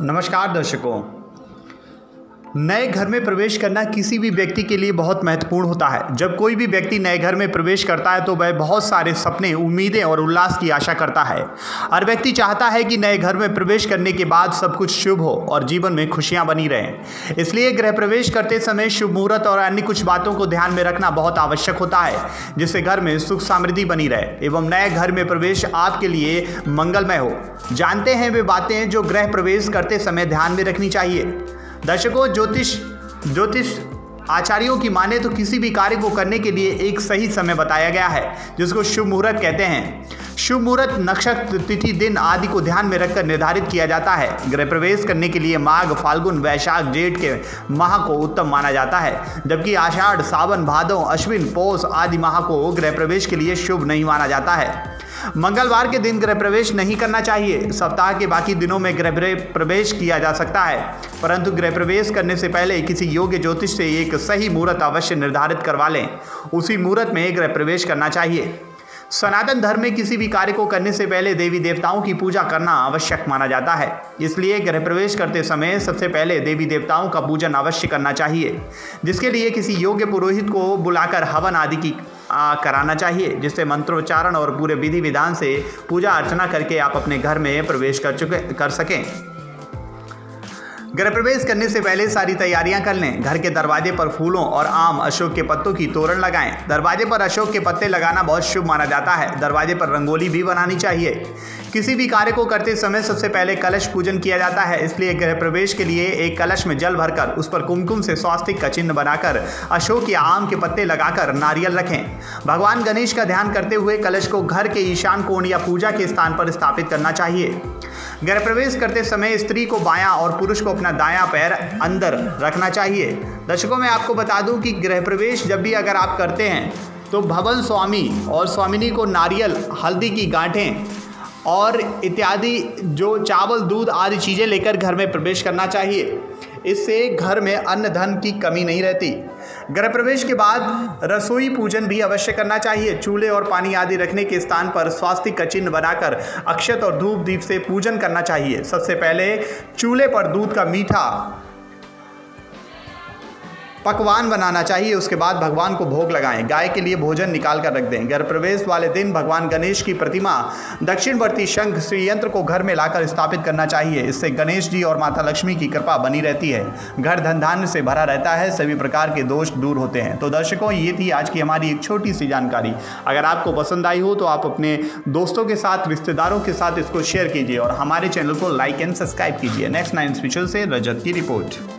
नमस्कार दर्शकों। नए घर में प्रवेश करना किसी भी व्यक्ति के लिए बहुत महत्वपूर्ण होता है। जब कोई भी व्यक्ति नए घर में प्रवेश करता है तो वह बहुत सारे सपने, उम्मीदें और उल्लास की आशा करता है। हर व्यक्ति चाहता है कि नए घर में प्रवेश करने के बाद सब कुछ शुभ हो और जीवन में खुशियां बनी रहें। इसलिए गृह प्रवेश करते समय शुभ मुहूर्त और अन्य कुछ बातों को ध्यान में रखना बहुत आवश्यक होता है, जिससे घर में सुख समृद्धि बनी रहे एवं नए घर में प्रवेश आपके लिए मंगलमय हो। जानते हैं वे बातें जो गृह प्रवेश करते समय ध्यान में रखनी चाहिए। दर्शकों, ज्योतिष आचार्यों की माने तो किसी भी कार्य को करने के लिए एक सही समय बताया गया है, जिसको शुभ मुहूर्त कहते हैं। शुभ मुहूर्त नक्षत्र, तिथि, दिन आदि को ध्यान में रखकर निर्धारित किया जाता है। गृह प्रवेश करने के लिए माघ, फाल्गुन, वैशाख, जेठ के माह को उत्तम माना जाता है, जबकि आषाढ़, सावन, भादव, अश्विन, पौष आदि माह को गृह प्रवेश के लिए शुभ नहीं माना जाता है। मंगलवार के दिन गृह प्रवेश नहीं करना चाहिए। सप्ताह के बाकी दिनों में गृह प्रवेश किया जा सकता है, परंतु गृह प्रवेश करने से पहले किसी योग्य ज्योतिष से एक सही मुहूर्त अवश्य निर्धारित करवा लें। उसी मुहूर्त में गृह प्रवेश करना चाहिए। सनातन धर्म में किसी भी कार्य को करने से पहले देवी देवताओं की पूजा करना आवश्यक माना जाता है। इसलिए गृह प्रवेश करते समय सबसे पहले देवी देवताओं का पूजन अवश्य करना चाहिए, जिसके लिए किसी योग्य पुरोहित को बुलाकर हवन आदि की कराना चाहिए, जिससे मंत्रोच्चारण और पूरे विधि विधान से पूजा अर्चना करके आप अपने घर में प्रवेश कर सकें। गृह प्रवेश करने से पहले सारी तैयारियां कर लें। घर के दरवाजे पर फूलों और आम, अशोक के पत्तों की तोरण लगाएं। दरवाजे पर अशोक के पत्ते लगाना बहुत शुभ माना जाता है। दरवाजे पर रंगोली भी बनानी चाहिए। किसी भी कार्य को करते समय सबसे पहले कलश पूजन किया जाता है, इसलिए गृह प्रवेश के लिए एक कलश में जल भरकर उस पर कुमकुम से स्वास्तिक का चिन्ह बनाकर अशोक या आम के पत्ते लगाकर नारियल रखें। भगवान गणेश का ध्यान करते हुए कलश को घर के ईशान कोण या पूजा के स्थान पर स्थापित करना चाहिए। गृह प्रवेश करते समय स्त्री को बायां और पुरुष को अपना दायां पैर अंदर रखना चाहिए। दर्शकों, मैं आपको बता दूं कि गृह प्रवेश जब भी अगर आप करते हैं तो भवन स्वामी और स्वामिनी को नारियल, हल्दी की गांठें और इत्यादि जो चावल, दूध आदि चीज़ें लेकर घर में प्रवेश करना चाहिए। इससे घर में अन्न धन की कमी नहीं रहती। गृह प्रवेश के बाद रसोई पूजन भी अवश्य करना चाहिए। चूल्हे और पानी आदि रखने के स्थान पर स्वास्तिक का चिन्ह बनाकर अक्षत और धूप दीप से पूजन करना चाहिए। सबसे पहले चूल्हे पर दूध का मीठा पकवान बनाना चाहिए। उसके बाद भगवान को भोग लगाएं। गाय के लिए भोजन निकाल कर रख दें। गृह प्रवेश वाले दिन भगवान गणेश की प्रतिमा, दक्षिणवर्ती शंख, श्री यंत्र को घर में लाकर स्थापित करना चाहिए। इससे गणेश जी और माता लक्ष्मी की कृपा बनी रहती है। घर धन धान्य से भरा रहता है, सभी प्रकार के दोष दूर होते हैं। तो दर्शकों, ये थी आज की हमारी एक छोटी सी जानकारी। अगर आपको पसंद आई हो तो आप अपने दोस्तों के साथ, रिश्तेदारों के साथ इसको शेयर कीजिए और हमारे चैनल को लाइक एंड सब्सक्राइब कीजिए। नेक्स्ट 9 स्पेशल से रजत की रिपोर्ट।